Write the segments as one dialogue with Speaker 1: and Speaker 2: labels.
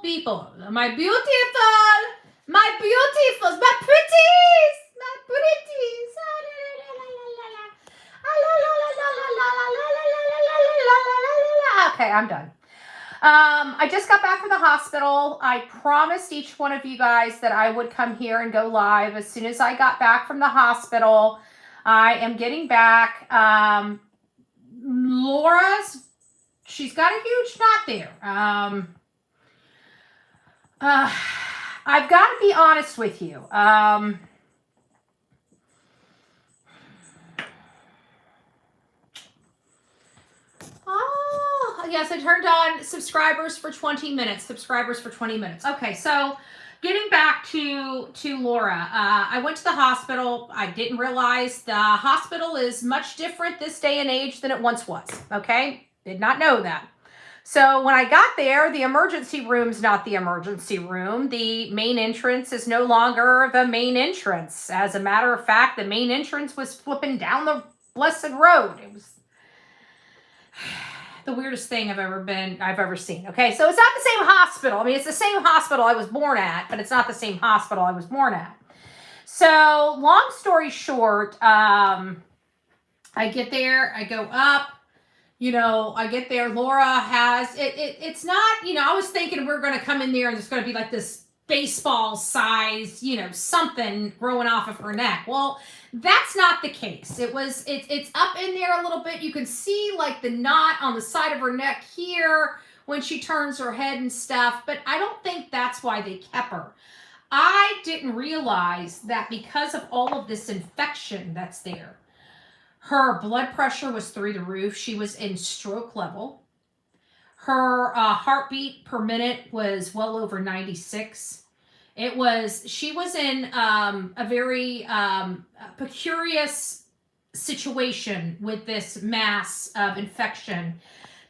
Speaker 1: people, my beautifuls, my pretties, my pretties. Okay, I'm done. I just got back from the hospital. I promised each one of you guys that I would come here and go live as soon as I got back from the hospital. I am getting back. Laura's, she's got a huge knot there. I've got to be honest with you. Oh, yes, I turned on subscribers for 20 minutes. Subscribers for 20 minutes. Okay, so getting back to Laura, I went to the hospital. I didn't realize the hospital is much different this day and age than it once was. Okay, did not know that. So when I got there, the emergency room's not the emergency room. The main entrance is no longer the main entrance. As a matter of fact, the main entrance was flipping down the blessed road. It was the weirdest thing I've ever seen. Okay, so it's not the same hospital. I mean, it's the same hospital I was born at, but it's not the same hospital I was born at. So long story short, I get there, I go up, I get there. Laura has it's not, I was thinking we're going to come in there and there's going to be like this baseball size, something growing off of her neck. Well, that's not the case. It's up in there a little bit. You can see like the knot on the side of her neck here when she turns her head and stuff, but I don't think that's why they kept her. I didn't realize that because of all of this infection that's there, her blood pressure was through the roof. She was in stroke level. Her heartbeat per minute was well over 96. She was in a very precarious situation with this mass of infection.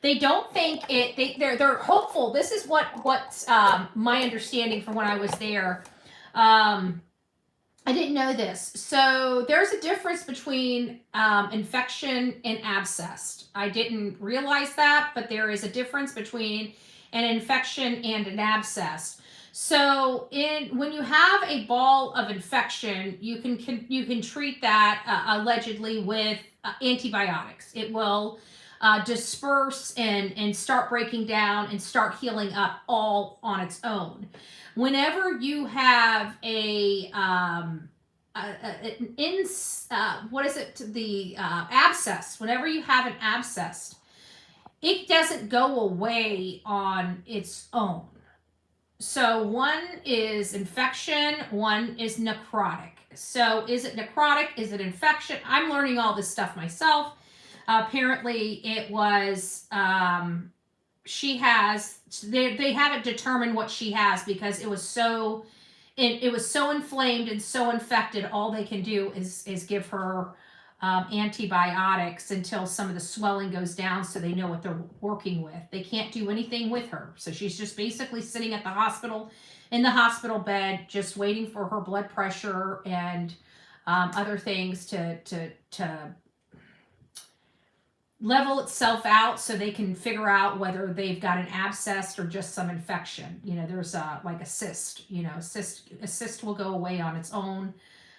Speaker 1: They don't think they're hopeful. This is what's my understanding from when I was there. I didn't know this. So there's a difference between infection and abscess. I didn't realize that, but there is a difference between an infection and an abscess. So when you have a ball of infection, you can treat that allegedly with antibiotics. It will disperse and start breaking down and start healing up all on its own. Whenever you have abscess, whenever you have an abscess, it doesn't go away on its own. So one is infection, one is necrotic. So is it necrotic? Is it infection? I'm learning all this stuff myself. Apparently it was, they haven't determined what she has because it was so inflamed and so infected. All they can do is give her antibiotics until some of the swelling goes down so they know what they're working with. They can't do anything with her. So she's just basically sitting at the hospital, in the hospital bed, just waiting for her blood pressure and other things to level itself out so they can figure out whether they've got an abscess or just some infection. There's like a cyst, a cyst will go away on its own.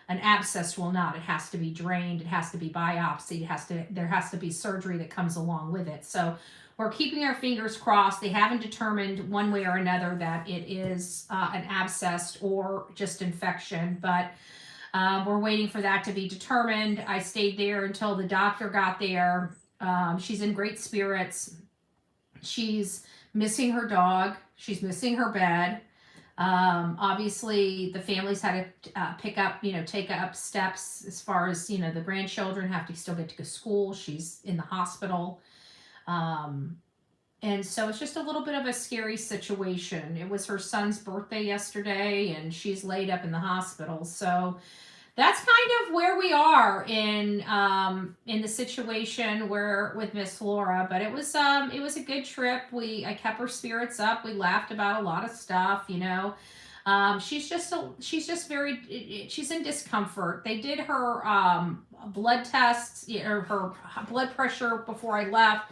Speaker 1: An abscess will not. It has to be drained. It has to be biopsied. There has to be surgery that comes along with it. So we're keeping our fingers crossed. They haven't determined one way or another that it is an abscess or just infection, but we're waiting for that to be determined. I stayed there until the doctor got there. She's in great spirits. She's missing her dog. She's missing her bed. Obviously the family's had to take up steps as far as, the grandchildren have to still get to go to school. She's in the hospital. And so it's just a little bit of a scary situation. It was her son's birthday yesterday and she's laid up in the hospital. So that's kind of where we are in the situation with Miss Laura, but it was a good trip. I kept her spirits up. We laughed about a lot of stuff, She's in discomfort. They did her blood tests, or her blood pressure before I left.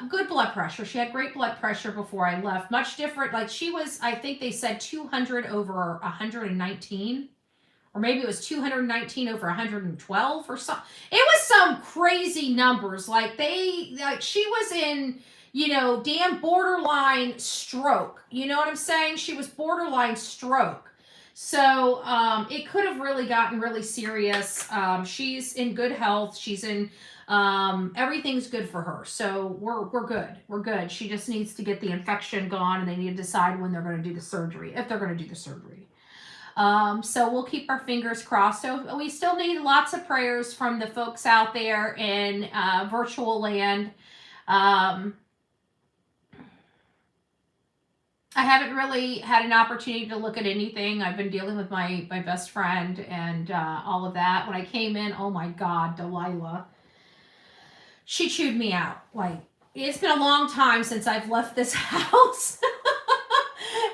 Speaker 1: Good blood pressure. She had great blood pressure before I left. Much different. Like she was, I think they said 200 over 119, or maybe it was 219 over 112 or something. It was some crazy numbers. Like she was in, damn borderline stroke. You know what I'm saying? She was borderline stroke. So it could have really gotten really serious. She's in good health. She's in everything's good for her. So we're good. We're good. She just needs to get the infection gone, and they need to decide when they're going to do the surgery, if they're going to do the surgery. So we'll keep our fingers crossed. So we still need lots of prayers from the folks out there in virtual land. I haven't really had an opportunity to look at anything. I've been dealing with my best friend and all of that. When I came in, oh my God, Delilah. She chewed me out. Like, it's been a long time since I've left this house.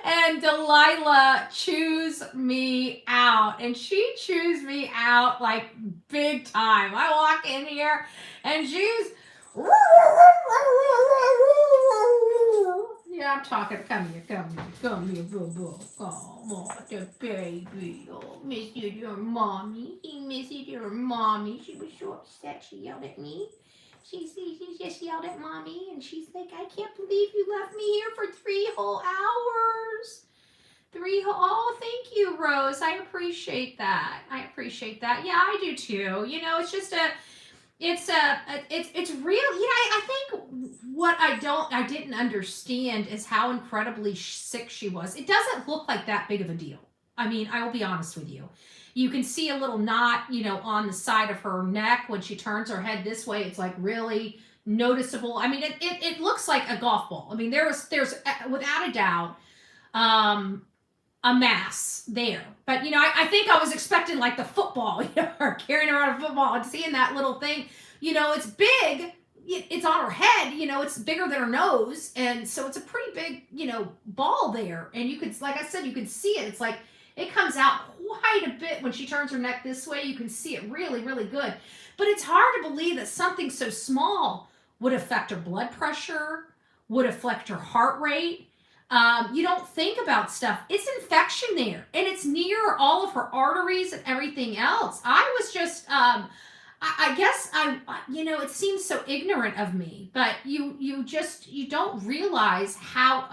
Speaker 1: And Delilah chews me out. And she chews me out like big time. I walk in here and she's... Yeah, I'm talking. Come here, boo boo. Oh, the baby. Oh, miss your mommy. He misses your mommy. She was so upset. She yelled at me. She just yelled at mommy, and she's like, I can't believe you left me here for 3 whole hours. Oh, thank you, Rose. I appreciate that. Yeah, I do too. It's just it's real. I think what I didn't understand is how incredibly sick she was. It doesn't look like that big of a deal. I mean, I will be honest with you. You can see a little knot, on the side of her neck when she turns her head this way. It's like really noticeable. I mean, it looks like a golf ball. I mean, there's without a doubt a mass there. But, I think I was expecting like the football, her carrying around a football and seeing that little thing. It's big. It's on her head, it's bigger than her nose. And so it's a pretty big, ball there. And you could, like I said, you can see it. It's like, it comes out quite a bit when she turns her neck this way. You can see it really, really good. But it's hard to believe that something so small would affect her blood pressure, would affect her heart rate. You don't think about stuff. It's infection there, and it's near all of her arteries and everything else. I was just, I guess it seems so ignorant of me, but you don't realize how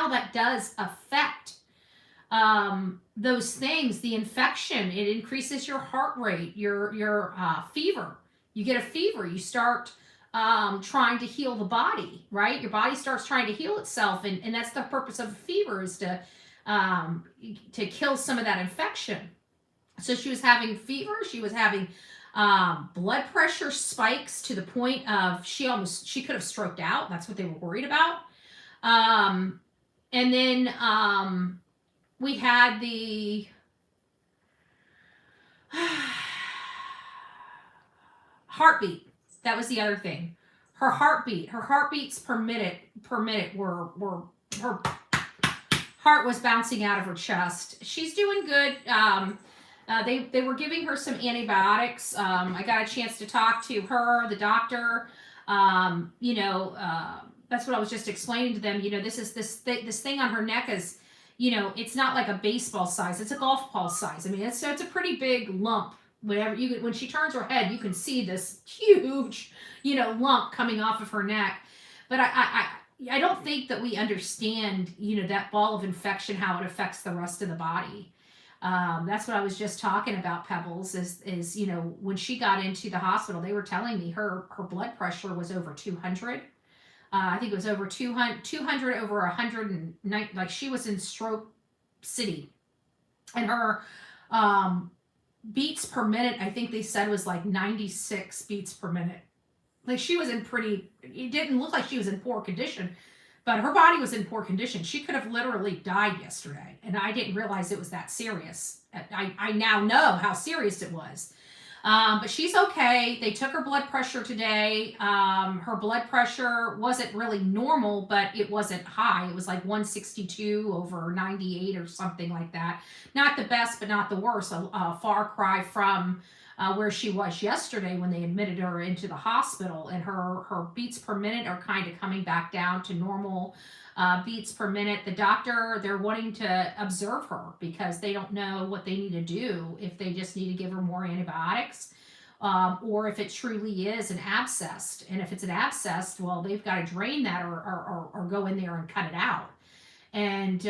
Speaker 1: that does affect those things. The infection, it increases your heart rate, your fever. You get a fever. You start trying to heal the body, right? Your body starts trying to heal itself, and that's the purpose of a fever, is to kill some of that infection. So she was having fever. She was having blood pressure spikes to the point of she could have stroked out. That's what they were worried about. And then we had the heartbeat. That was the other thing. Her heartbeats per minute were her heart was bouncing out of her chest. She's doing good. They were giving her some antibiotics. I got a chance to talk to her, the doctor. That's what I was just explaining to them. This thing on her neck is, it's not like a baseball size. It's a golf ball size. I mean, it's a pretty big lump. When she turns her head, you can see this huge, lump coming off of her neck. But I don't think that we understand, that ball of infection, how it affects the rest of the body. That's what I was just talking about, Pebbles, is when she got into the hospital, they were telling me her blood pressure was over 200. I think it was over 200 over 109. Like, she was in stroke city, and her beats per minute, I think they said, was like 96 beats per minute. Like, she was it didn't look like she was in poor condition, but her body was in poor condition. She could have literally died yesterday, and I didn't realize it was that serious. I now know how serious it was. But she's okay. They took her blood pressure today. Her blood pressure wasn't really normal, but it wasn't high. It was like 162 over 98 or something like that. Not the best, but not the worst. A far cry from where she was yesterday when they admitted her into the hospital, and her beats per minute are kind of coming back down to normal beats per minute. The doctor, they're wanting to observe her because they don't know what they need to do, if they just need to give her more antibiotics, or if it truly is an abscess. And if it's an abscess, well, they've got to drain that or go in there and cut it out. And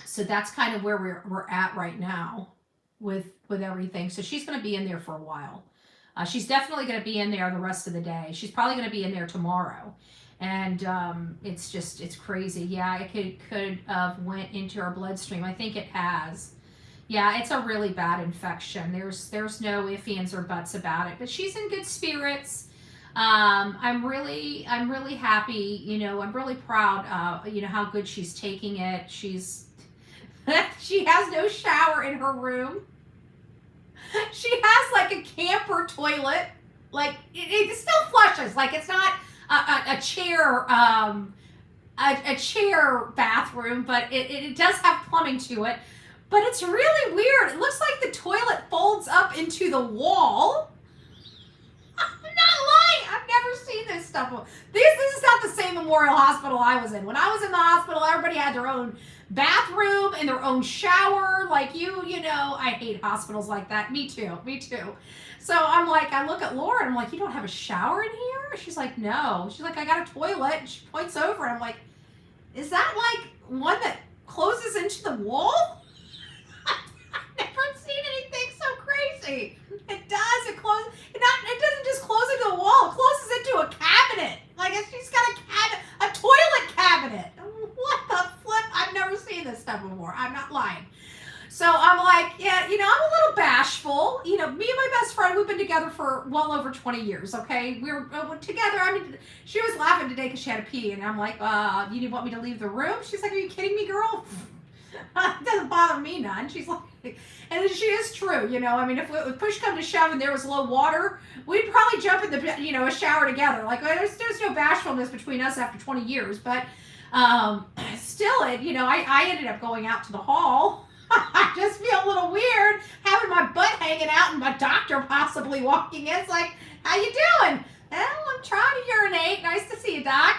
Speaker 1: so that's kind of where we're at right now with everything. So she's going to be in there for a while. She's definitely going to be in there the rest of the day. She's probably going to be in there tomorrow. And it's crazy. Yeah, it could have went into her bloodstream. I think it has. Yeah, it's a really bad infection. There's no ifs, ands, or buts about it. But she's in good spirits. I'm really happy. You know, I'm really proud. You know how good she's taking it. She has no shower in her room. She has like a camper toilet. Like it still flushes. Like it's not a chair a chair bathroom, but it does have plumbing to it. But it's really weird. It looks like the toilet folds up into the wall. I'm not lying. I've never seen this stuff. This is not the same Memorial Hospital I was in. When I was in the hospital, everybody had their own bathroom and their own shower. Like you know, I hate hospitals like that. Me too. So I'm like, I look at Laura and I'm like, you don't have a shower in here? She's like, no. She's like, I got a toilet. And she points over and I'm like, is that like one that closes into the wall? I've never seen anything so crazy. It does. It doesn't just close into a wall. It closes into a cabinet. Like she's got a toilet cabinet. What the flip? I've never seen this stuff before. I'm not lying. So I'm like, yeah, you know, I'm a little bashful. You know, me and my best friend, we've been together for well over 20 years, okay? We were together. I mean, she was laughing today because she had to pee. And I'm like, you want me to leave the room? She's like, are you kidding me, girl? It doesn't bother me none. She's like, and she is true, you know. I mean, if push come to shove and there was low water, we'd probably jump in a shower together. Like, there's no bashfulness between us after 20 years. But still, I ended up going out to the hall. I just feel a little weird having my butt hanging out and my doctor possibly walking in. It's like, how you doing? Well, I'm trying to urinate. Nice to see you, Doc.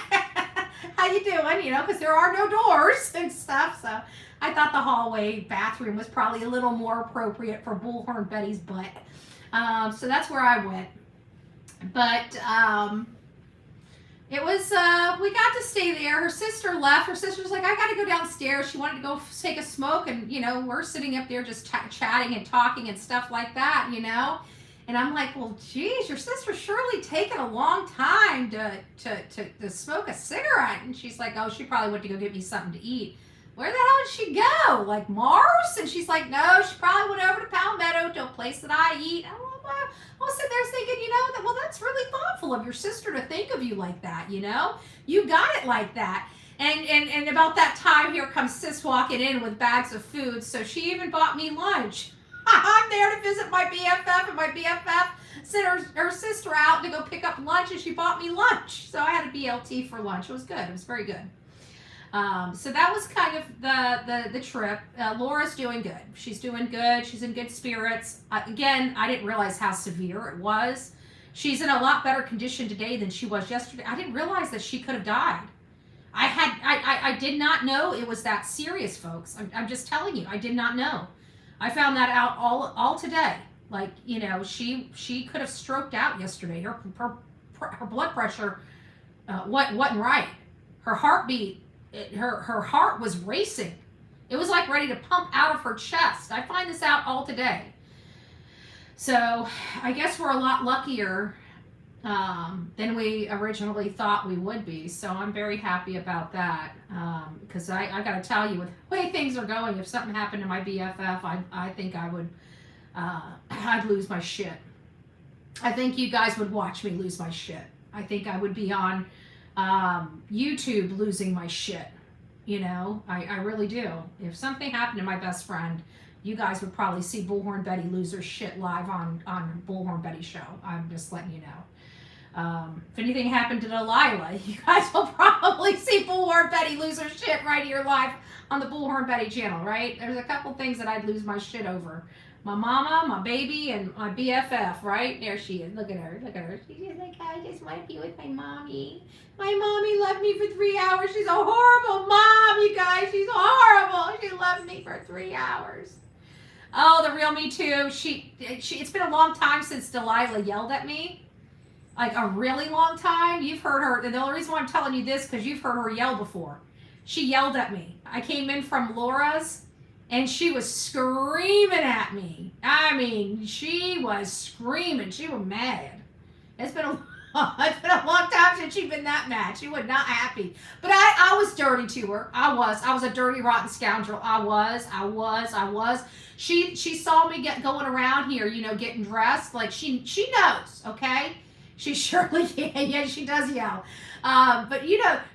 Speaker 1: How you doing? You know, because there are no doors and stuff. So I thought the hallway bathroom was probably a little more appropriate for Bullhorn Betty's butt. So that's where I went. But it was, we got to stay there. Her sister left. Her sister's like, I got to go downstairs. She wanted to go take a smoke. And, you know, we're sitting up there just chatting and talking and stuff like that, you know. And I'm like, well, geez, your sister's surely taken a long time to smoke a cigarette. And she's like, oh, she probably went to go get me something to eat. Where the hell did she go? Like Mars? And she's like, no, she probably went over to Palmetto to a place that I eat. I was sitting there thinking, you know, well, that's really thoughtful of your sister to think of you like that, you know? You got it like that. And about that time, here comes Sis walking in with bags of food. So she even bought me lunch. I'm there to visit my BFF, and my BFF sent her sister out to go pick up lunch, and she bought me lunch. So I had a BLT for lunch. It was good. It was very good. So that was kind of the trip. Laura's doing good. She's doing good. She's in good spirits. Again, I didn't realize how severe it was. She's in a lot better condition today than she was yesterday. I didn't realize that she could have died. I did not know it was that serious, folks. I'm just telling you, I did not know. I found that out all today. Like, you know, she could have stroked out yesterday. Her blood pressure wasn't right. Her heartbeat, her heart was racing. It was like ready to pump out of her chest. I find this out all today. So I guess we're a lot luckier than we originally thought we would be. So I'm very happy about that. Because I got to tell you, with the way things are going, if something happened to my BFF, I think I would, I'd lose my shit. I think you guys would watch me lose my shit. I think I would be on YouTube losing my shit. You know, I really do. If something happened to my best friend, you guys would probably see Bullhorn Betty lose her shit live on Bullhorn Betty show. I'm just letting you know. If anything happened to Delilah, you guys will probably see Bullhorn Betty lose her shit right here live on the Bullhorn Betty channel, right? There's a couple things that I'd lose my shit over. My mama, my baby, and my BFF, right? There she is. Look at her. Look at her. She's like, I just want to be with my mommy. My mommy left me for 3 hours. She's a horrible mom, you guys. She's horrible. She left me for 3 hours. Oh, the real me too. It's been a long time since Delilah yelled at me. Like a really long time. You've heard her. And the only reason why I'm telling you this because you've heard her yell before. She yelled at me. I came in from Laura's and she was screaming at me. I mean, she was screaming. She was mad. It's been a long time since she's been that mad. She was not happy. But I was dirty to her. I was a dirty, rotten scoundrel. I was. She saw me going around here, getting dressed. Like she knows, okay? She surely can. Yeah, she does yell. But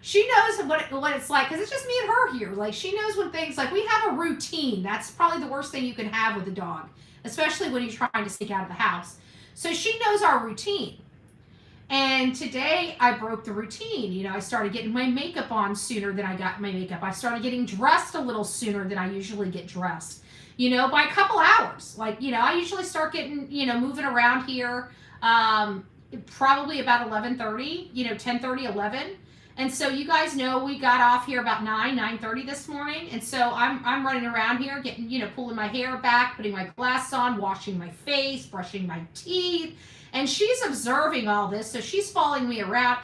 Speaker 1: she knows what it's like because it's just me and her here. Like she knows when things like we have a routine. That's probably the worst thing you can have with a dog, especially when you're trying to sneak out of the house. So she knows our routine. And today I broke the routine. I started getting my makeup on sooner than I got my makeup. I started getting dressed a little sooner than I usually get dressed. By a couple hours. Like, I usually start getting, moving around here. Probably about 11:30, 10:30, 11. And so you guys know we got off here about 9:30 this morning. And so I'm running around here getting, pulling my hair back, putting my glasses on, washing my face, brushing my teeth. And she's observing all this. So she's following me around,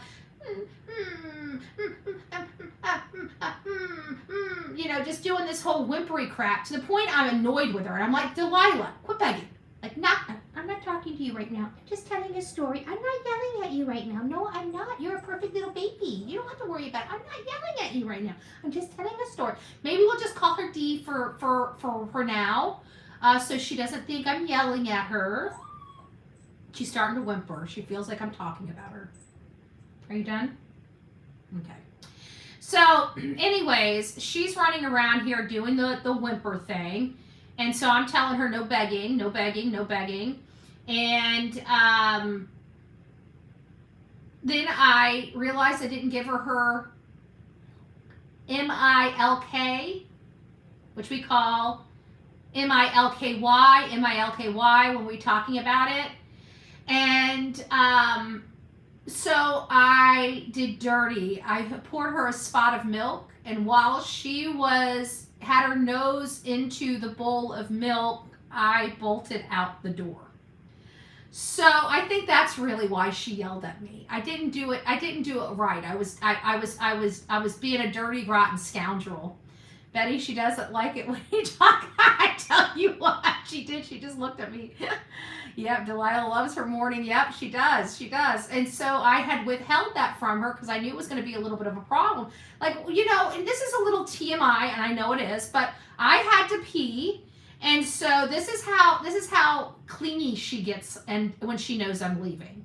Speaker 1: just doing this whole whimpery crap to the point I'm annoyed with her. And I'm like, Delilah, quit begging. Like, I'm not talking to you right now. I'm just telling a story. I'm not yelling at you right now. No, I'm not. You're a perfect little baby. You don't have to worry about it. I'm not yelling at you right now. I'm just telling a story. Maybe we'll just call her Dee for now, so she doesn't think I'm yelling at her. She's starting to whimper. She feels like I'm talking about her. Are you done? Okay. So, anyways, she's running around here doing the whimper thing. And so I'm telling her no begging, no begging, no begging. And then I realized I didn't give her MILK, which we call MILKY when we're talking about it. And so I did dirty. I poured her a spot of milk. And while she had her nose into the bowl of milk, I bolted out the door. So I think that's really why she yelled at me. I didn't do it right. I was being a dirty, rotten scoundrel. Betty, she doesn't like it when you talk. I tell you what, she did. She just looked at me. Yep, Delilah loves her morning. Yep, she does. She does. And so I had withheld that from her because I knew it was going to be a little bit of a problem. Like, and this is a little TMI, and I know it is, but I had to pee. And so this is how clingy she gets and when she knows I'm leaving.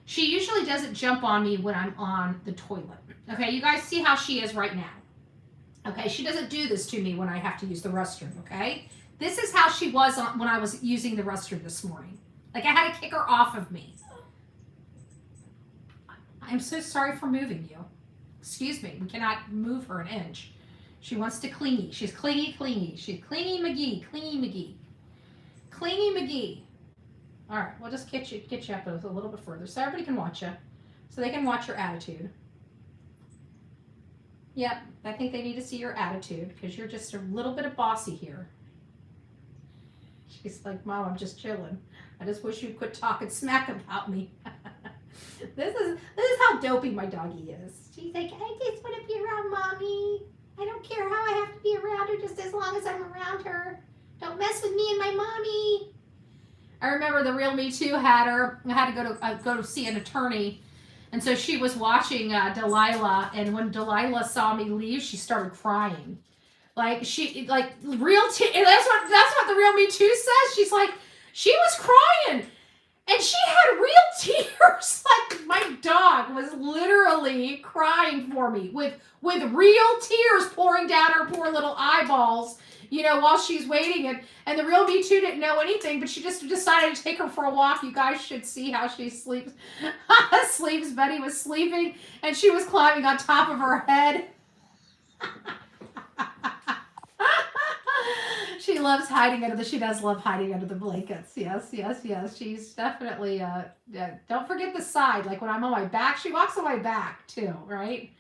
Speaker 1: She usually doesn't jump on me when I'm on the toilet. Okay, you guys see how she is right now. Okay, she doesn't do this to me when I have to use the restroom, okay? This is how she was when I was using the restroom this morning. Like I had to kick her off of me. I'm so sorry for moving you. Excuse me, we cannot move her an inch. She wants to clingy. She's clingy. She's clingy McGee. Clingy McGee. All right, we'll just get you up a little bit further so everybody can watch you. So they can watch your attitude. Yep, I think they need to see your attitude because you're just a little bit of bossy here. She's like, Mom, I'm just chilling. I just wish you'd quit talking smack about me. This is how dopey my doggy is. She's like, I just want to be around Mommy. I don't care how I have to be around her just as long as I'm around her. Don't mess with me and my mommy. I remember the real me too had her. I had to go to see an attorney. And so she was watching Delilah, and when Delilah saw me leave, she started crying. Like real that's what the real me too says. She's like, she was crying. And she had real tears. Like my dog was literally crying for me with real tears pouring down her poor little eyeballs, while she's waiting. And the real me too didn't know anything, but she just decided to take her for a walk. You guys should see how she sleeps. Betty was sleeping and she was climbing on top of her head. She loves hiding she does love hiding under the blankets. Yes. She's definitely, don't forget the side. Like when I'm on my back, she walks on my back too, right?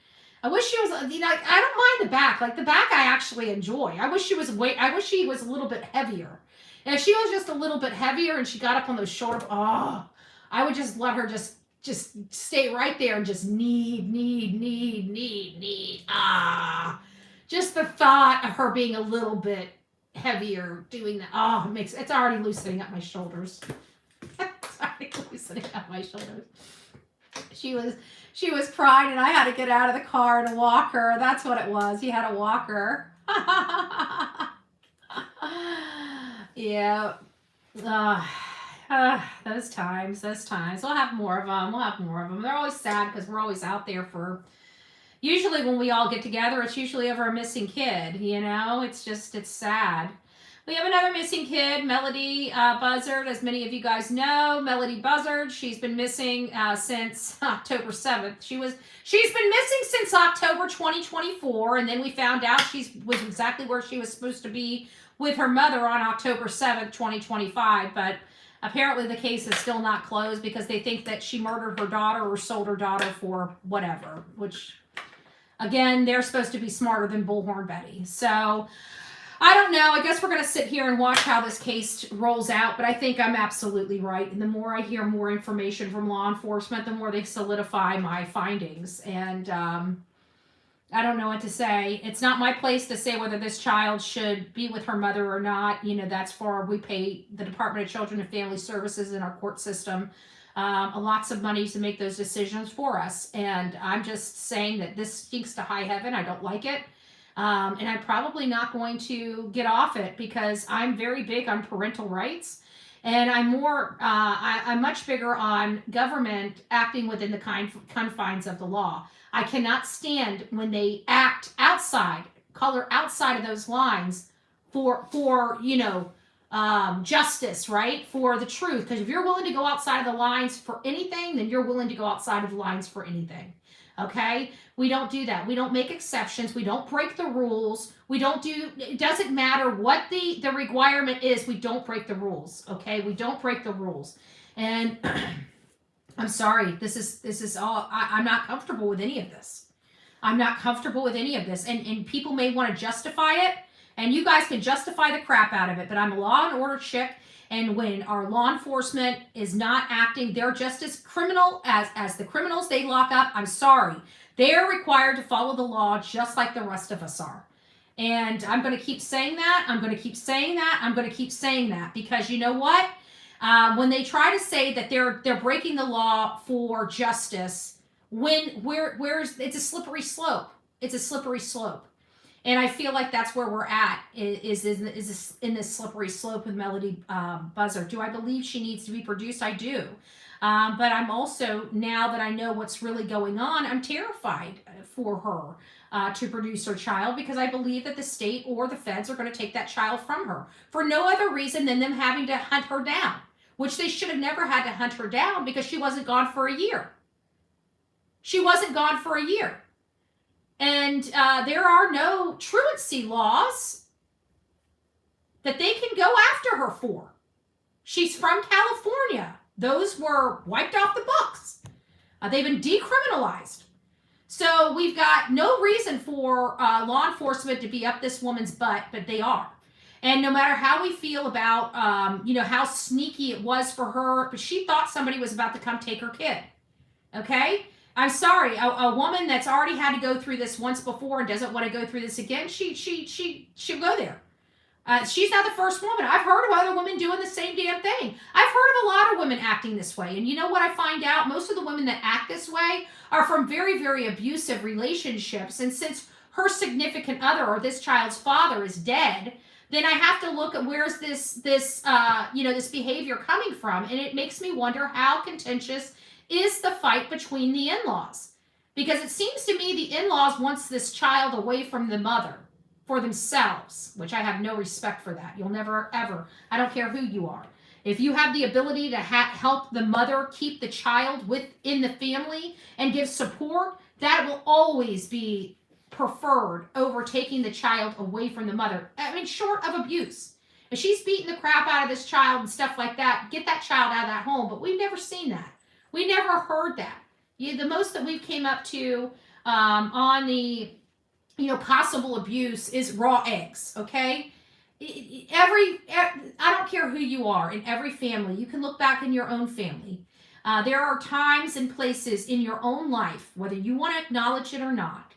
Speaker 1: I wish she was, I don't mind the back. Like the back I actually enjoy. I wish she was a little bit heavier. And if she was just a little bit heavier and she got up on those shoulder, I would just let her just stay right there and just need. Just the thought of her being a little bit heavier doing that. It's already loosening up my shoulders. It's already loosening up my shoulders. She was crying and I had to get out of the car and walk her. That's what it was. He had to walk her. Yeah. Those times. We'll have more of them. They're always sad because we're always out there for, usually when we all get together, it's usually over a missing kid, it's sad. We have another missing kid, Melodee Buzzard, as many of you guys know. Melodee Buzzard, she's been missing since October 7th. She's been missing since October 2024, and then we found out she was exactly where she was supposed to be with her mother on October 7th, 2025, but apparently the case is still not closed because they think that she murdered her daughter or sold her daughter for whatever, which, again, they're supposed to be smarter than Bullhorn Betty. So I don't know. I guess we're going to sit here and watch how this case rolls out, but I think I'm absolutely right. And the more I hear more information from law enforcement, the more they solidify my findings. And I don't know what to say. It's not my place to say whether this child should be with her mother or not. That's we pay the Department of Children and Family Services in our court system lots of money to make those decisions for us. And I'm just saying that this stinks to high heaven. I don't like it. And I'm probably not going to get off it because I'm very big on parental rights. And I'm much bigger on government acting within the confines of the law. I cannot stand when they act color outside of those lines for justice, right? For the truth. Because if you're willing to go outside of the lines for anything, then you're willing to go outside of the lines for anything. Okay? We don't do that. We don't make exceptions. We don't break the rules. It doesn't matter what the requirement is. We don't break the rules. Okay? We don't break the rules. And I'm sorry. This is all, I'm not comfortable with any of this. And people may want to justify it. And you guys can justify the crap out of it. But I'm a law and order chick. And when our law enforcement is not acting, they're just as criminal as the criminals they lock up. I'm sorry. They're required to follow the law just like the rest of us are. And I'm going to keep saying that. Because you know what? When they try to say that they're breaking the law for justice, it's a slippery slope. And I feel like that's where we're at, is in this slippery slope with Melodee Buzzard. Do I believe she needs to be produced? I do. But I'm also, now that I know what's really going on, I'm terrified for her to produce her child, because I believe that the state or the feds are going to take that child from her for no other reason than them having to hunt her down, which they should have never had to hunt her down because she wasn't gone for a year. And there are no truancy laws that they can go after her for. She's from California. Those were wiped off the books. They've been decriminalized. So we've got no reason for law enforcement to be up this woman's butt, but they are. And no matter how we feel about, how sneaky it was for her, but she thought somebody was about to come take her kid. Okay? I'm sorry, a woman that's already had to go through this once before and doesn't want to go through this again, she'll go there. She's not the first woman. I've heard of other women doing the same damn thing. I've heard of a lot of women acting this way. And you know what I find out? Most of the women that act this way are from very, very abusive relationships. And since her significant other or this child's father is dead, then I have to look at where's this behavior coming from. And it makes me wonder how contentious is the fight between the in-laws. Because it seems to me the in-laws wants this child away from the mother for themselves, which I have no respect for that. You'll never, ever, I don't care who you are. If you have the ability to help the mother keep the child within the family and give support, that will always be preferred over taking the child away from the mother. I mean, short of abuse. If she's beating the crap out of this child and stuff like that, get that child out of that home. But we've never seen that. We never heard that. The most that we've came up to on the, possible abuse is raw eggs, okay? I don't care who you are, in every family, you can look back in your own family. There are times and places in your own life, whether you want to acknowledge it or not,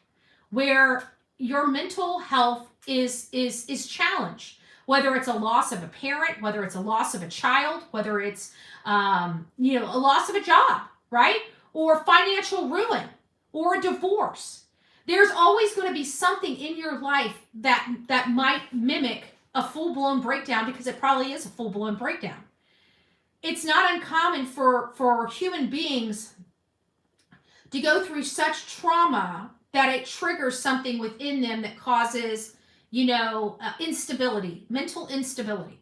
Speaker 1: where your mental health is challenged. Whether it's a loss of a parent, whether it's a loss of a child, whether it's a loss of a job, right? Or financial ruin, or a divorce. There's always going to be something in your life that might mimic a full-blown breakdown, because it probably is a full-blown breakdown. It's not uncommon for human beings to go through such trauma that it triggers something within them that causes, instability, mental instability.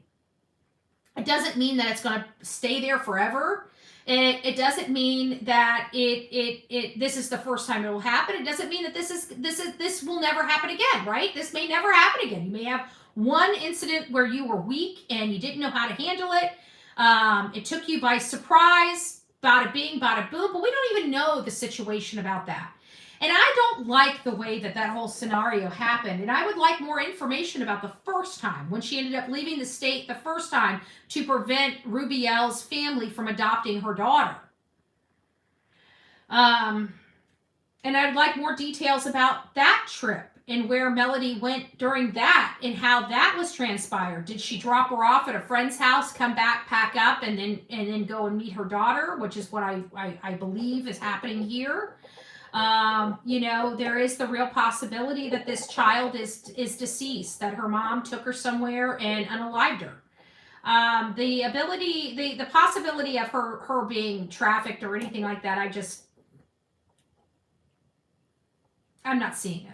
Speaker 1: It doesn't mean that it's going to stay there forever. It doesn't mean that this is the first time it will happen. It doesn't mean that this will never happen again, right? This may never happen again. You may have one incident where you were weak and you didn't know how to handle it. It took you by surprise, bada bing, bada boom, but we don't even know the situation about that. And I don't like the way that whole scenario happened. And I would like more information about the first time, when she ended up leaving the state the first time to prevent Rubiel's family from adopting her daughter. And I'd like more details about that trip and where Melodee went during that and how that was transpired. Did she drop her off at a friend's house, come back, pack up, and then go and meet her daughter, which is what I believe is happening here. There is the real possibility that this child is deceased, that her mom took her somewhere and unalived her. The possibility of her being trafficked or anything like that, I'm not seeing it.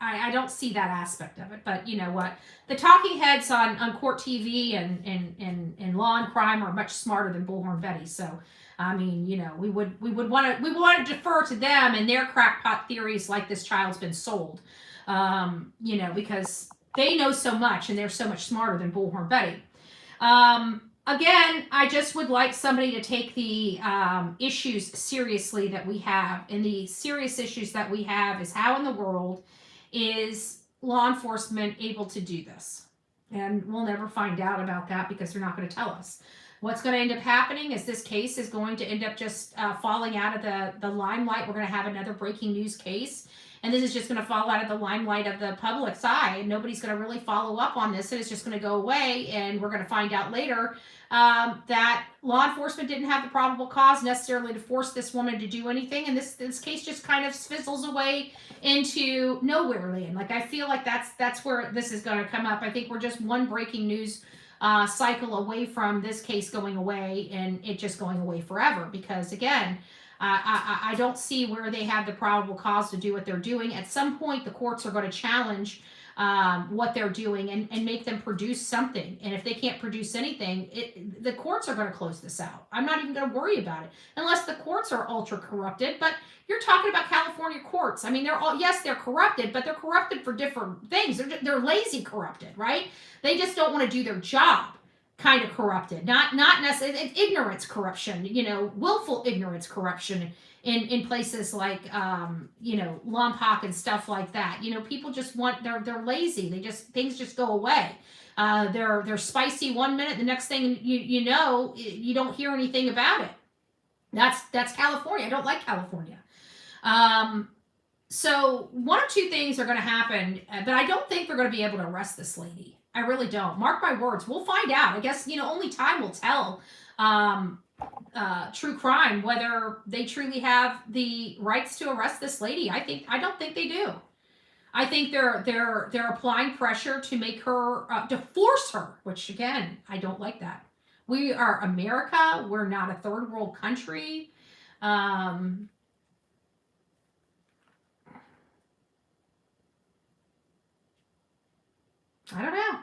Speaker 1: I don't see that aspect of it, but you know what? The talking heads on court TV and law and crime are much smarter than Bullhorn Betty. So, I mean, we would want to defer to them and their crackpot theories, like this child's been sold, because they know so much and they're so much smarter than Bullhorn Betty. Again, I just would like somebody to take the issues seriously that we have, and the serious issues that we have is how in the world is law enforcement able to do this? And we'll never find out about that because they're not going to tell us. What's going to end up happening is this case is going to end up just falling out of the limelight. We're going to have another breaking news case, and this is just going to fall out of the limelight of the public's eye, and nobody's going to really follow up on this, and it's just going to go away, and we're going to find out later that law enforcement didn't have the probable cause necessarily to force this woman to do anything, and this case just kind of fizzles away into nowhere land. Like, I feel like that's where this is going to come up. I think we're just one breaking news cycle away from this case going away, and it just going away forever, because again, I don't see where they have the probable cause to do what they're doing. At some point, the courts are going to challenge what they're doing and make them produce something. And if they can't produce anything, the courts are going to close this out. I'm not even going to worry about it unless the courts are ultra corrupted. But you're talking about California courts. I mean, they're corrupted, but they're corrupted for different things. They're lazy corrupted, right? They just don't want to do their job. Kind of corrupted, not necessarily ignorance corruption, willful ignorance corruption in places like Lompoc and stuff like that. People just they're lazy. Things just go away. They're spicy one minute, the next thing you don't hear anything about it. That's California. I don't like California. So one or two things are going to happen, but I don't think they're going to be able to arrest this lady. I really don't. Mark my words. We'll find out. I guess, only time will tell true crime whether they truly have the rights to arrest this lady. I don't think they do. I think they're applying pressure to make her, to force her, which again, I don't like that. We are America. We're not a third world country. I don't know.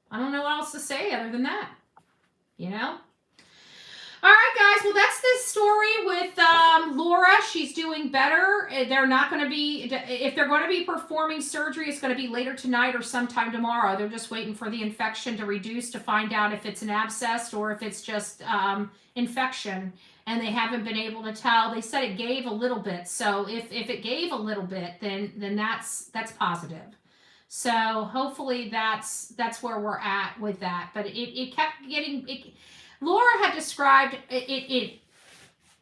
Speaker 1: I don't know what else to say other than that. All right, guys. well, that's this story with Laura. She's doing better. They're not going to be, if they're going to be performing surgery, it's going to be later tonight or sometime tomorrow. They're just waiting for the infection to reduce to find out if it's an abscess or if it's just infection. And they haven't been able to tell. They said it gave a little bit. So if it gave a little bit, then that's positive. So hopefully that's where we're at with that. But it kept getting, Laura had described it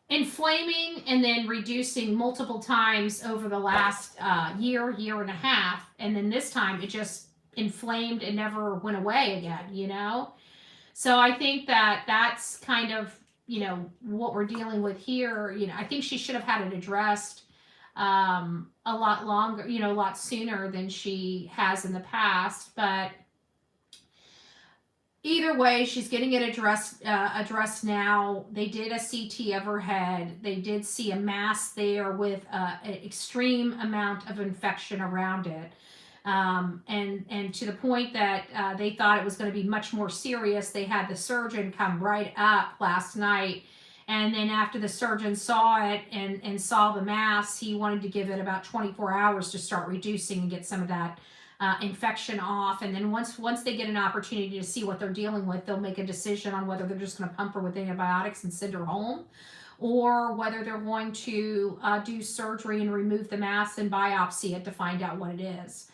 Speaker 1: inflaming and then reducing multiple times over the last year and a half. And then this time it just inflamed and never went away again, you know? So I think that's kind of, you know, what we're dealing with here. You know, I think she should have had it addressed a lot longer, you know, a lot sooner than she has in the past. But either way, she's getting it addressed now. They did a CT of her head. They did see a mass there with an extreme amount of infection around it. And to the point that they thought it was going to be much more serious. They had the surgeon come right up last night. And then after the surgeon saw it and saw the mass, he wanted to give it about 24 hours to start reducing and get some of that infection off. And then once they get an opportunity to see what they're dealing with, they'll make a decision on whether they're just going to pump her with antibiotics and send her home, or whether they're going to do surgery and remove the mass and biopsy it to find out what it is.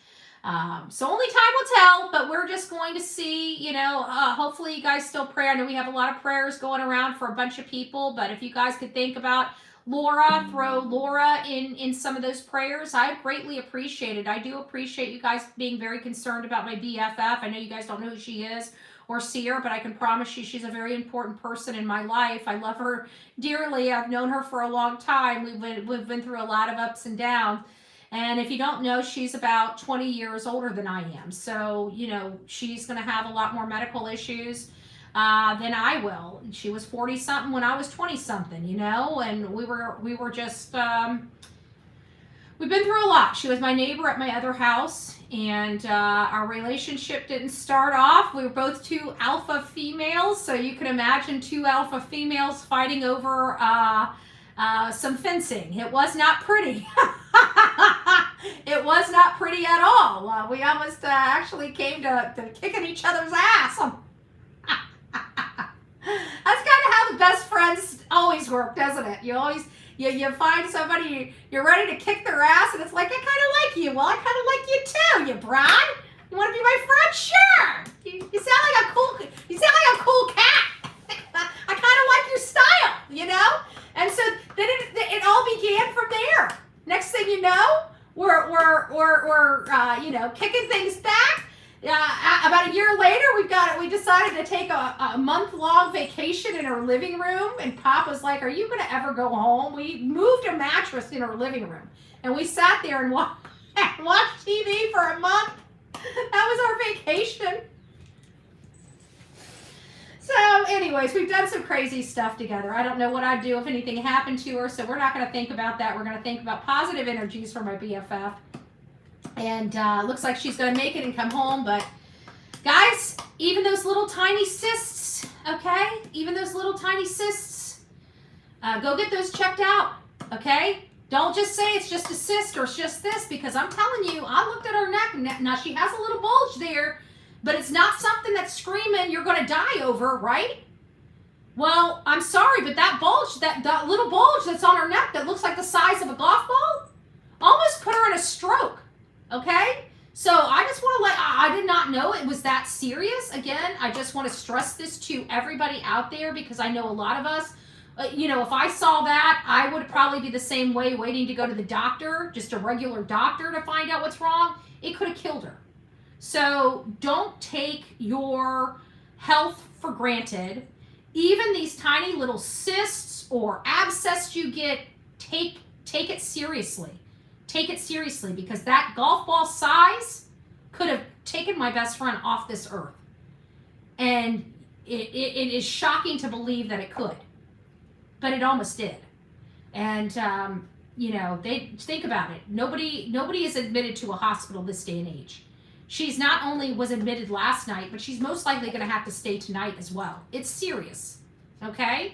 Speaker 1: So only time will tell, but we're just going to see, you know, hopefully you guys still pray. I know we have a lot of prayers going around for a bunch of people, but if you guys could think about Laura, throw Laura in some of those prayers, I greatly appreciate it. I do appreciate you guys being very concerned about my BFF. I know you guys don't know who she is or see her, but I can promise you she's a very important person in my life. I love her dearly. I've known her for a long time. We've been through a lot of ups and downs. And if you don't know, she's about 20 years older than I am. So, you know, she's going to have a lot more medical issues than I will. She was 40-something when I was 20-something, you know, and we were just, we've been through a lot. She was my neighbor at my other house, and our relationship didn't start off. We were both two alpha females, so you can imagine two alpha females fighting over some fencing. It was not pretty. It was not pretty at all. We almost actually came to kicking each other's ass. That's kind of how the best friends always work, doesn't it? You always, you find somebody, you're ready to kick their ass, and it's like, I kind of like you. Well, I kind of like you too, you broad. You want to be my friend? Sure. You sound like a cool cat. I kind of like your style, you know? And so then it all began from there. Next thing you know, we're you know, kicking things back. About a year later, we decided to take a month-long vacation in her living room, and Pop was like, "Are you going to ever go home?" We moved a mattress in her living room, and we sat there and watched TV for a month. That was our vacation. So anyways, we've done some crazy stuff together. I don't know what I'd do if anything happened to her, so we're not going to think about that. We're going to think about positive energies for my BFF. And looks like she's going to make it and come home. But guys, even those little tiny cysts, okay? Even those little tiny cysts, go get those checked out, okay? Don't just say it's just a cyst or it's just this, because I'm telling you, I looked at her neck. Now she has a little bulge there, but it's not something that's screaming you're going to die over, right? Well, I'm sorry, but that bulge, that little bulge that's on her neck that looks like the size of a golf ball, almost put her in a stroke, okay? So I just want to I did not know it was that serious. Again, I just want to stress this to everybody out there, because I know a lot of us, you know, if I saw that, I would probably be the same way, waiting to go to the doctor, just a regular doctor, to find out what's wrong. It could have killed her. So don't take your health for granted. Even these tiny little cysts or abscess you get, take it seriously. Take it seriously, because that golf ball size could have taken my best friend off this earth. And it is shocking to believe that it could. But it almost did. And, you know, think about it. Nobody is admitted to a hospital this day and age. She's not only was admitted last night, but she's most likely going to have to stay tonight as well. It's serious, okay?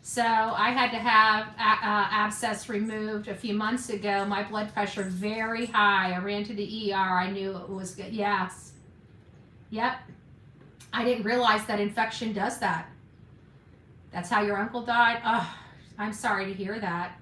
Speaker 1: So I had to have abscess removed a few months ago. My blood pressure very high. I ran to the ER. I knew it was good. Yes. Yep. I didn't realize that infection does that. That's how your uncle died. Oh, I'm sorry to hear that.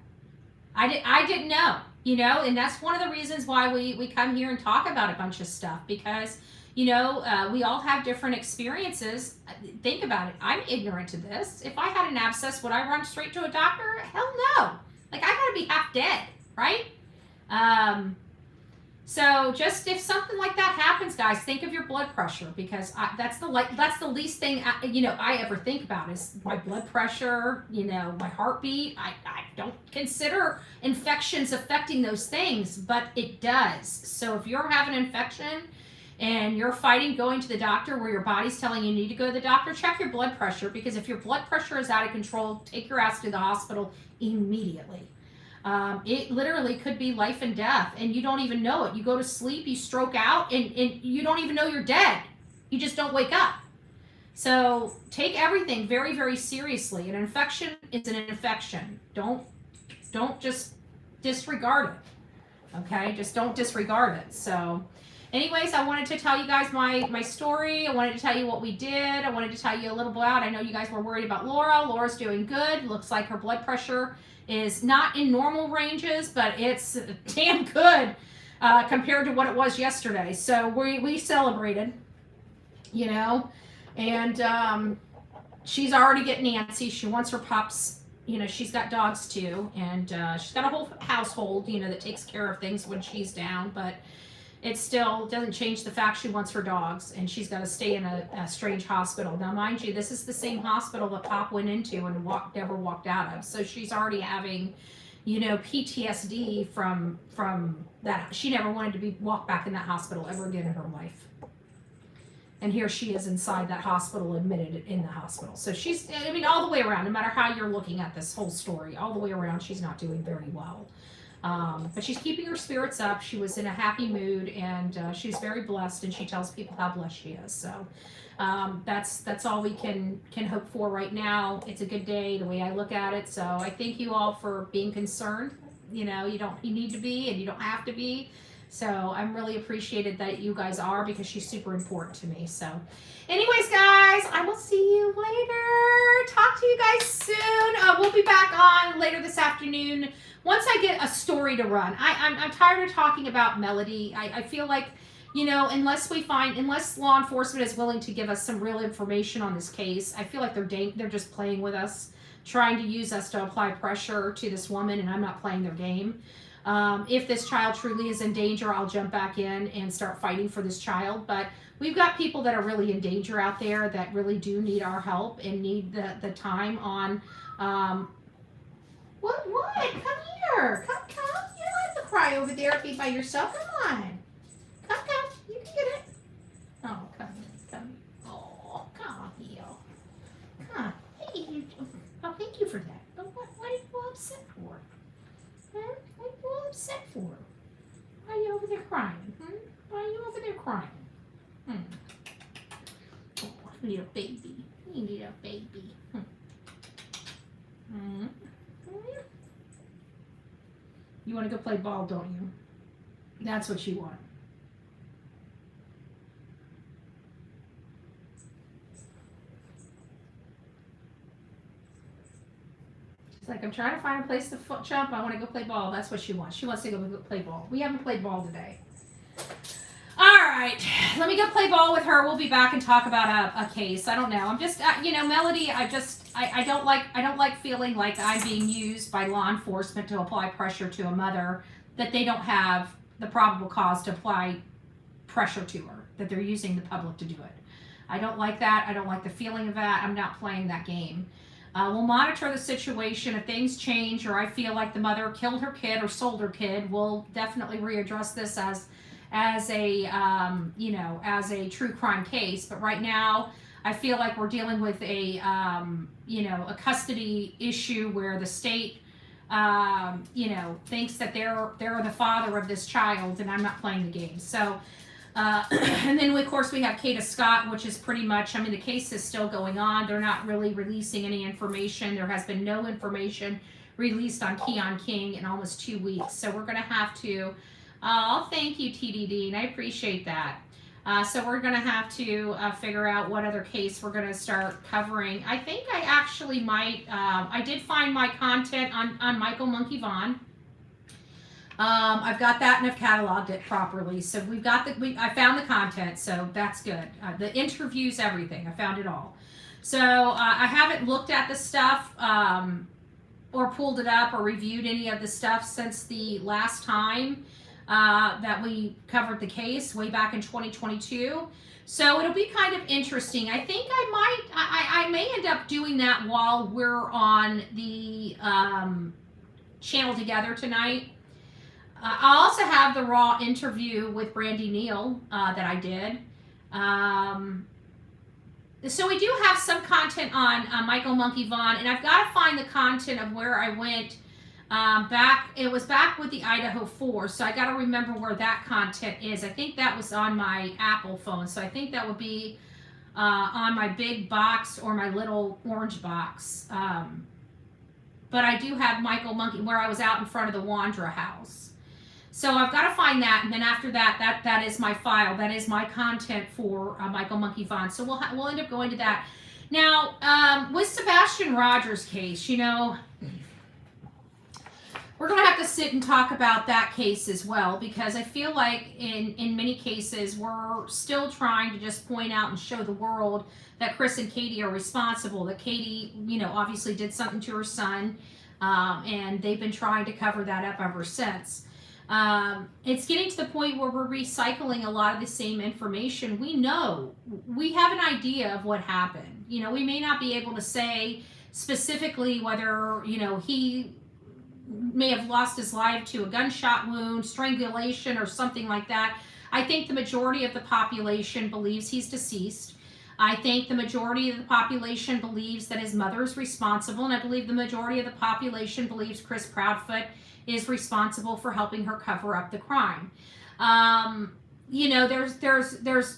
Speaker 1: I didn't know, and that's one of the reasons why we come here and talk about a bunch of stuff, because, we all have different experiences. Think about it. I'm ignorant to this. If I had an abscess, would I run straight to a doctor? Hell no. Like, I gotta be half dead, right? So just if something like that happens, guys, think of your blood pressure, because that's the least thing I ever think about is my blood pressure, my heartbeat. I don't consider infections affecting those things, but it does. So if you're having an infection and you're fighting going to the doctor, where your body's telling you need to go to the doctor, check your blood pressure, because if your blood pressure is out of control, take your ass to the hospital immediately. It literally could be life and death, and you don't even know it. You go to sleep, you stroke out, and you don't even know you're dead. You just don't wake up. So take everything very, very seriously. An infection is an infection. Don't just disregard it. Okay? Just don't disregard it. So anyways, I wanted to tell you guys my story. I wanted to tell you what we did. I wanted to tell you a little about, I know you guys were worried about Laura. Laura's doing good. Looks like her blood pressure is not in normal ranges, but it's damn good compared to what it was yesterday. So we celebrated, and she's already getting antsy. She wants her pups. She's got dogs too, and she's got a whole household, that takes care of things when she's down, but it still doesn't change the fact she wants her dogs, and she's got to stay in a strange hospital. Now, mind you, this is the same hospital that Pop went into and never walked out of. So she's already having, PTSD from that. She never wanted to walk back in that hospital ever again in her life. And here she is inside that hospital, admitted in the hospital. So she's, all the way around, no matter how you're looking at this whole story, all the way around, she's not doing very well. But she's keeping her spirits up. She was in a happy mood, and she's very blessed, and she tells people how blessed she is. So that's all we can hope for right now. It's a good day, the way I look at it. So I thank you all for being concerned. You need to be, and you don't have to be. So I'm really appreciated that you guys are, because she's super important to me. So anyways, guys, I will see you later. Talk to you guys soon. We'll be back on later this afternoon once I get a story to run. I'm tired of talking about Melodee. I feel like, unless law enforcement is willing to give us some real information on this case, I feel like they're just playing with us, trying to use us to apply pressure to this woman, and I'm not playing their game. If this child truly is in danger, I'll jump back in and start fighting for this child. But we've got people that are really in danger out there that really do need our help and need the time on. What? Come here. Come. You don't have to cry over there be by yourself. Come on. Come. You can get it. Oh, come. Oh, come here. Come. Hey, thank you for that. But what are you all upset for? Huh? What are you all upset for? Why are you over there crying? Why are you over there crying? Oh, I need a baby. You need a baby. You want to go play ball, don't you? That's what you want. She's like, I'm trying to find a place to jump. I want to go play ball. That's what she wants. She wants to go play ball. We haven't played ball today. All right, let me go play ball with her. We'll be back and talk about a case. I don't know. I'm just, Melodee. I don't like feeling like I'm being used by law enforcement to apply pressure to a mother that they don't have the probable cause to apply pressure to her. That they're using the public to do it. I don't like that. I don't like the feeling of that. I'm not playing that game. We'll monitor the situation. If things change, or I feel like the mother killed her kid or sold her kid, we'll definitely readdress this as a true crime case. But right now, I feel like we're dealing with a custody issue where the state, thinks that they're the father of this child, and I'm not playing the game. So And then, of course, we have Kada Scott, which is pretty much, I mean, the case is still going on. They're not really releasing any information. There has been no information released on Keon King in almost 2 weeks. So we're going to have to, thank you, TDD, and I appreciate that. So we're going to have to figure out what other case we're going to start covering. I think I actually might, I did find my content on Michael Monkey Vaughn. I've got that and I've cataloged it properly. So we've got I found the content, so that's good. The interviews, everything, I found it all. So I haven't looked at the stuff or pulled it up or reviewed any of the stuff since the last time that we covered the case way back in 2022. So it'll be kind of interesting. I think I may end up doing that while we're on the channel together tonight. I also have the raw interview with Brandy Neal that I did. So we do have some content on Michael Monkey Vaughn, and I've got to find the content of where I went back. It was back with the Idaho 4, so I got to remember where that content is. I think that was on my Apple phone, so I think that would be on my big box or my little orange box. But I do have Michael Monkey, where I was out in front of the Wandra house. So I've got to find that, and then after that, that is my file. That is my content for Michael Monkey Vaughn. So we'll end up going to that. Now, with Sebastian Rogers' case, you know, we're going to have to sit and talk about that case as well, because I feel like in many cases we're still trying to just point out and show the world that Chris and Katie are responsible, that Katie, you know, obviously did something to her son, and they've been trying to cover that up ever since. It's getting to the point where we're recycling a lot of the same information. We know, we have an idea of what happened. You know, we may not be able to say specifically whether, you know, he may have lost his life to a gunshot wound, strangulation, or something like that. I think the majority of the population believes he's deceased. I think the majority of the population believes that his mother is responsible, and I believe the majority of the population believes Chris Proudfoot is responsible for helping her cover up the crime. You know,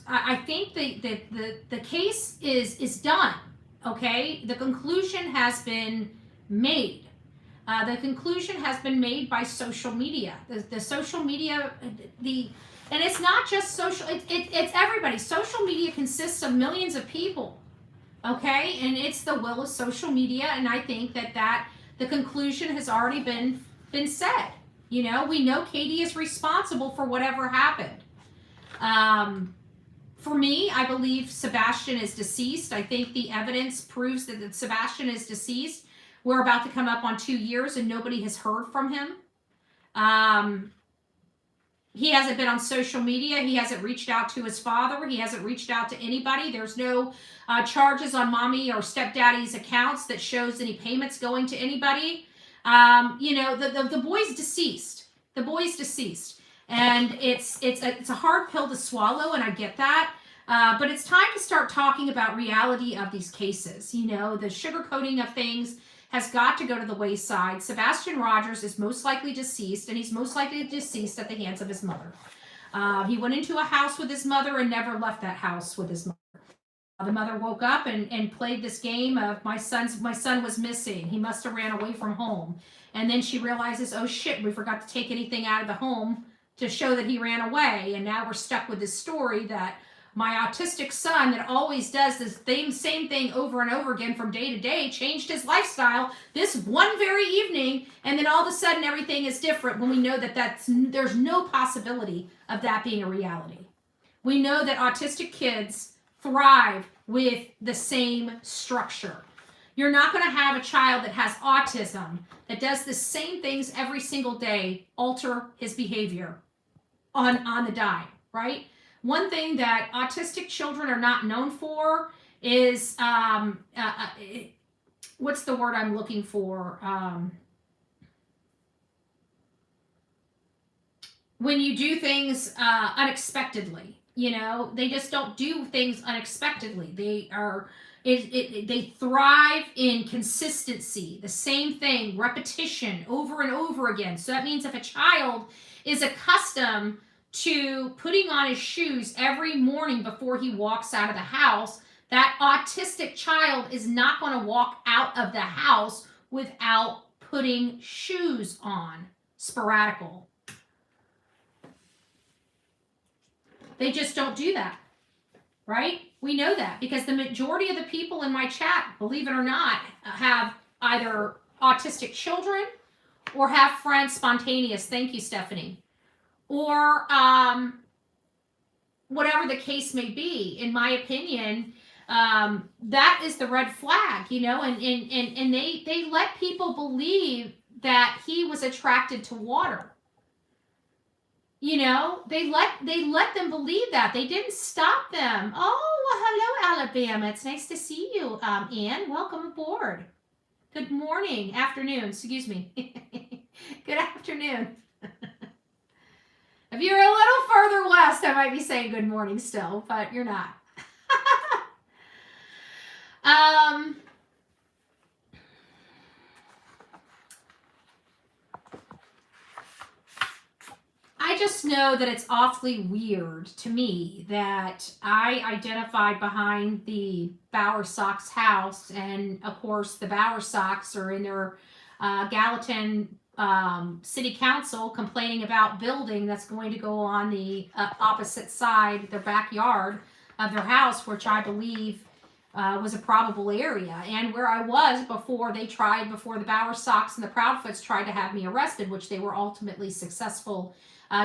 Speaker 1: I think the case is done. Okay, the conclusion has been made. The conclusion has been made by social media. The social media, and it's not just social. It's everybody. Social media consists of millions of people. Okay, and it's the will of social media, and I think that the conclusion has already been said. You know, we know Katie is responsible for whatever happened. For me, I believe Sebastian is deceased. I think the evidence proves that Sebastian is deceased. We're about to come up on 2 years and nobody has heard from him. He hasn't been on social media. He hasn't reached out to his father. He hasn't reached out to anybody. There's no charges on mommy or stepdaddy's accounts that shows any payments going to anybody. You know, the boy's deceased. The boy's deceased, and it's a hard pill to swallow, and I get that. But it's time to start talking about reality of these cases. You know, the sugarcoating of things has got to go to the wayside. Sebastian Rogers is most likely deceased, and he's most likely deceased at the hands of his mother. He went into a house with his mother and never left that house with his mother. The mother woke up and played this game of my son was missing. He must have ran away from home. And then she realizes, oh shit, we forgot to take anything out of the home to show that he ran away. And now we're stuck with this story that my autistic son that always does this same thing over and over again from day to day changed his lifestyle this one very evening, and then all of a sudden everything is different, when we know that there's no possibility of that being a reality. We know that autistic kids thrive with the same structure. You're not going to have a child that has autism that does the same things every single day alter his behavior on the dime, right? One thing that autistic children are not known for is, what's the word I'm looking for? When you do things unexpectedly, you know, they just don't do things unexpectedly. They thrive in consistency, the same thing, repetition over and over again. So that means if a child is accustomed to putting on his shoes every morning before he walks out of the house, that autistic child is not going to walk out of the house without putting shoes on. Sporadical. They just don't do that, right? We know that because the majority of the people in my chat, believe it or not, have either autistic children or have friends spontaneous. Thank you, Stephanie. Or whatever the case may be. In my opinion, that is the red flag, you know, and they let people believe that he was attracted to water. You know, they let them believe that. They didn't stop them. Oh, well, hello, Alabama. It's nice to see you, Ann. Welcome aboard. Good morning, afternoon. Excuse me. Good afternoon. If you're a little further west, I might be saying good morning still, but you're not. I just know that it's awfully weird to me that I identified behind the Bowersox house, and of course the Bowersox are in their Gallatin city council complaining about building that's going to go on the opposite side, their backyard of their house, which I believe was a probable area, and where I was before the Bowersox and the Proudfoots tried to have me arrested, which they were ultimately successful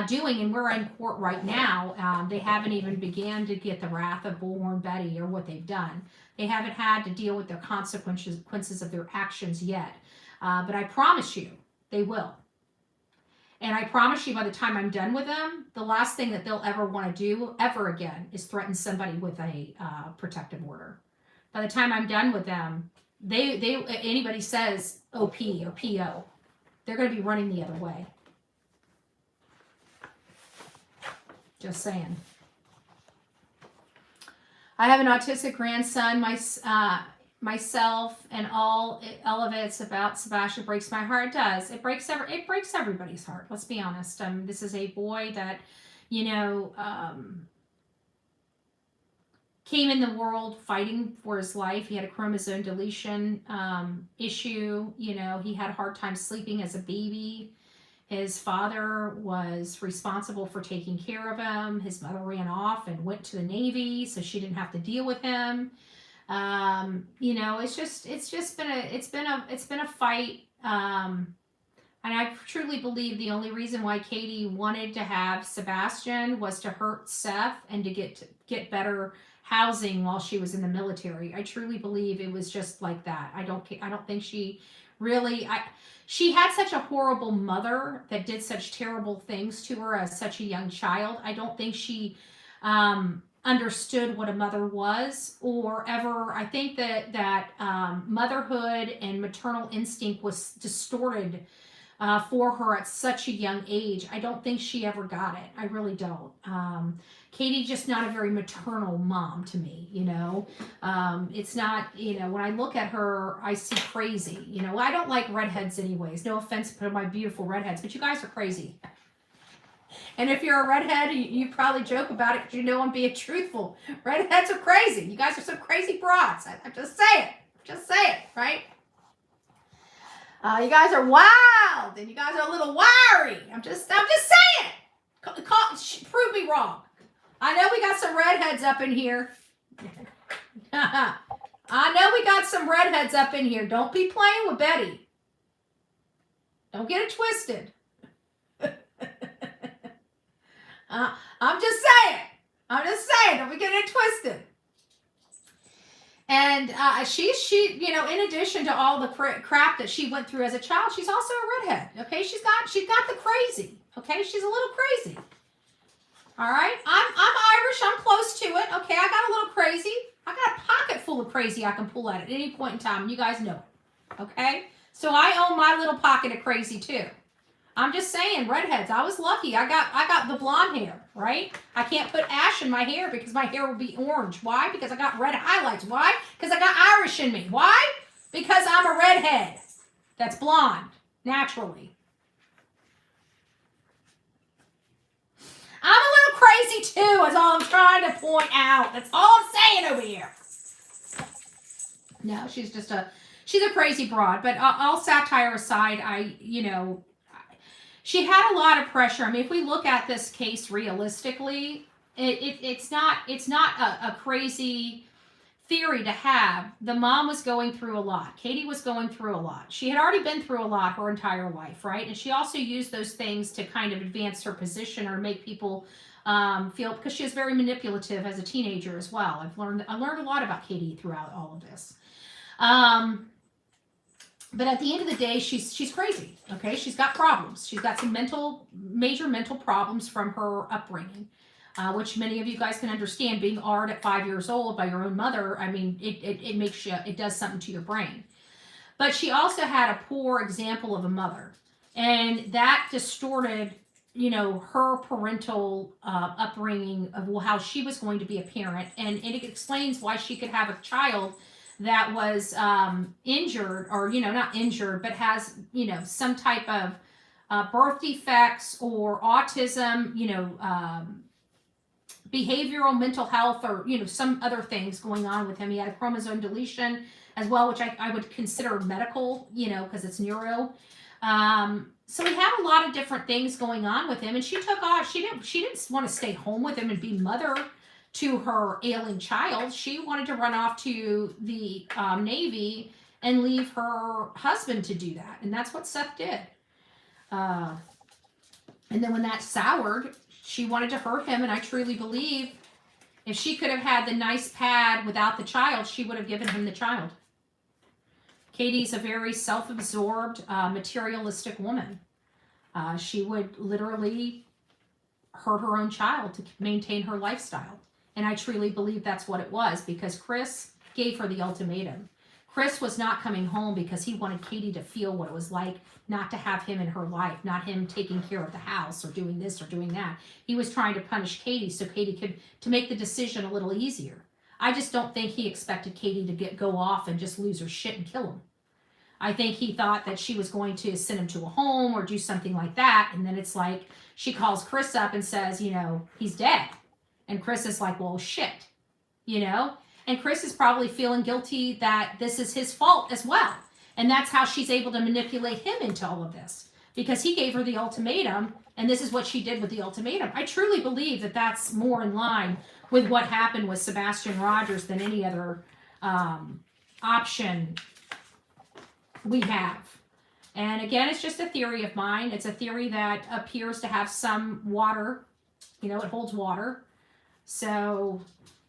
Speaker 1: doing, and we're in court right now. They haven't even began to get the wrath of Bullhorn Betty or what they've done. They haven't had to deal with the consequences of their actions yet. But I promise you, they will. And I promise you, by the time I'm done with them, the last thing that they'll ever want to do ever again is threaten somebody with a protective order. By the time I'm done with them, anybody says OP or PO, they're going to be running the other way. Just saying. I have an autistic grandson. Myself and all of it's about Sebastian breaks my heart. It does. It breaks everybody's heart. Let's be honest. This is a boy that, you know, came in the world fighting for his life. He had a chromosome deletion issue. You know, he had a hard time sleeping as a baby. His father was responsible for taking care of him. His mother ran off and went to the Navy, so she didn't have to deal with him. You know, it's been a fight. And I truly believe the only reason why Katie wanted to have Sebastian was to hurt Seth and to get better housing while she was in the military. I truly believe it was just like that. I don't think she really, she had such a horrible mother that did such terrible things to her as such a young child. I don't think she understood what a mother was or ever. I think that motherhood and maternal instinct was distorted for her at such a young age. I don't think she ever got it. I really don't. Katie just not a very maternal mom to me, you know. It's not, you know, when I look at her, I see crazy. You know, I don't like redheads anyways. No offense to my beautiful redheads, but you guys are crazy. And if you're a redhead, you probably joke about it because you know I'm being truthful. Redheads are crazy. You guys are some crazy broads. I'm just saying. Just say it, right? You guys are wild, and you guys are a little wiry. I'm just saying. Prove me wrong. I know we got some redheads up in here. I know we got some redheads up in here. Don't be playing with Betty. Don't get it twisted. I'm just saying. Don't be getting it twisted. And she, you know, in addition to all the crap that she went through as a child, she's also a redhead. Okay, she's got the crazy. Okay, she's a little crazy. All right, I'm Irish. I'm close to it. Okay, I got a little crazy. I got a pocket full of crazy I can pull out at any point in time. You guys know it. Okay, so I own my little pocket of crazy too. I'm just saying, redheads. I was lucky. I got the blonde hair, right? I can't put ash in my hair because my hair will be orange. Why? Because I got red highlights. Why? Because I got Irish in me. Why? Because I'm a redhead that's blonde naturally. I'm a little crazy too, is all I'm trying to point out. That's all I'm saying over here. No, she's a crazy broad. But all satire aside, she had a lot of pressure. I mean, if we look at this case realistically, it's not a crazy theory to have. The mom was going through a lot. Katie was going through a lot. She had already been through a lot her entire life, right? And she also used those things to kind of advance her position or make people feel, because she was very manipulative as a teenager as well. I learned a lot about Katie throughout all of this. But at the end of the day, she's crazy. Okay, she's got problems. She's got some major mental problems from her upbringing. Which many of you guys can understand, being AR'd at 5 years old by your own mother. I mean, it makes you, it does something to your brain. But she also had a poor example of a mother, and that distorted, her parental upbringing of how she was going to be a parent, and it explains why she could have a child that was injured, or not injured, but has some type of birth defects or autism, behavioral mental health, or some other things going on with him. He had a chromosome deletion as well, which I would consider medical, because it's neuro. So he had a lot of different things going on with him, and she took off. She didn't want to stay home with him and be mother to her ailing child. She wanted to run off to the Navy and leave her husband to do that, and that's what Seth did. And then when that soured, she wanted to hurt him, and I truly believe if she could have had the nice pad without the child, she would have given him the child. Katie's a very self-absorbed, materialistic woman. She would literally hurt her own child to maintain her lifestyle. And I truly believe that's what it was, because Chris gave her the ultimatum. Chris was not coming home because he wanted Katie to feel what it was like not to have him in her life, not him taking care of the house or doing this or doing that. He was trying to punish Katie so Katie could, to make the decision a little easier. I just don't think he expected Katie to go off and just lose her shit and kill him. I think he thought that she was going to send him to a home or do something like that. And then it's like, she calls Chris up and says, he's dead. And Chris is like, well, shit, And Chris is probably feeling guilty that this is his fault as well. And that's how she's able to manipulate him into all of this, because he gave her the ultimatum, and this is what she did with the ultimatum. I truly believe that that's more in line with what happened with Sebastian Rogers than any other option we have. And again, it's just a theory of mine. It's a theory that appears to have some water. It holds water. So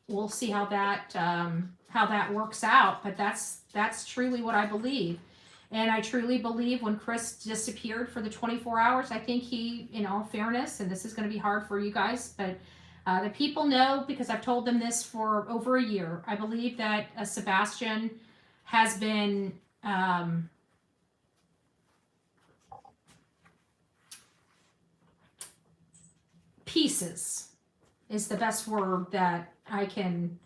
Speaker 1: we'll see how that works out. But that's truly what I believe. And I truly believe when Chris disappeared for the 24 hours, I think he, in all fairness, and this is going to be hard for you guys, but the people know, because I've told them this for over a year. I believe that Sebastian has been pieces is the best word that I can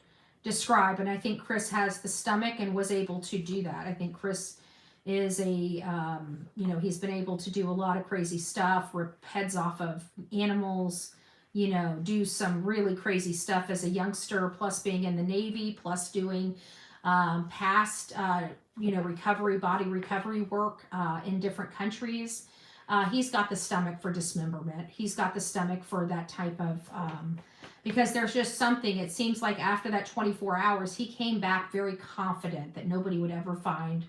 Speaker 1: describe. And I think Chris has the stomach and was able to do that. I think Chris is he's been able to do a lot of crazy stuff, rip heads off of animals, do some really crazy stuff as a youngster, plus being in the Navy, plus doing past, body recovery work in different countries. He's got the stomach for dismemberment. He's got the stomach for that type of, because there's just something, it seems like after that 24 hours, he came back very confident that nobody would ever find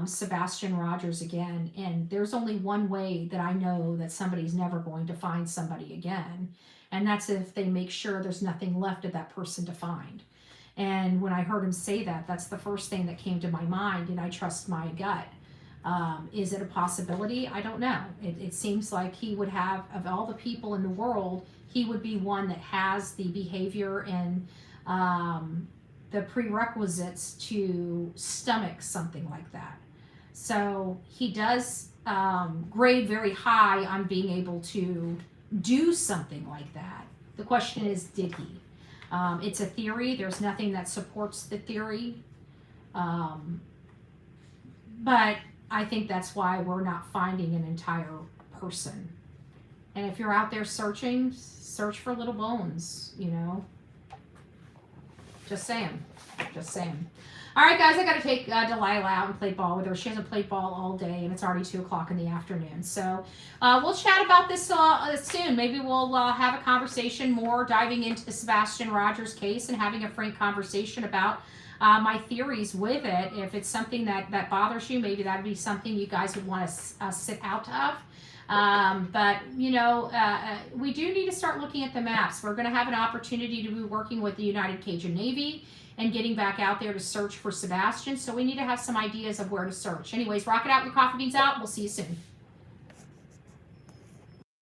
Speaker 1: Sebastian Rogers again. And there's only one way that I know that somebody's never going to find somebody again. And that's if they make sure there's nothing left of that person to find. And when I heard him say that, that's the first thing that came to my mind, and I trust my gut. Is it a possibility? I don't know. It seems like he would have, of all the people in the world, he would be one that has the behavior and the prerequisites to stomach something like that. So he does grade very high on being able to do something like that. The question is, did he? It's a theory. There's nothing that supports the theory. But I think that's why we're not finding an entire person. And if you're out there searching, search for little bones, you know. Just saying. Just saying. All right, guys, I got to take Delilah out and play ball with her. She hasn't played ball all day, and it's already 2 o'clock in the afternoon. So we'll chat about this soon. Maybe we'll have a conversation more, diving into the Sebastian Rogers case and having a frank conversation about my theories with it. If it's something that bothers you, maybe that would be something you guys would want to sit out of. But, you know, we do need to start looking at the maps. We're going to have an opportunity to be working with the United Cajun Navy and getting back out there to search for Sebastian. So we need to have some ideas of where to search. Anyways, rock it out, your coffee beans out. We'll see you soon.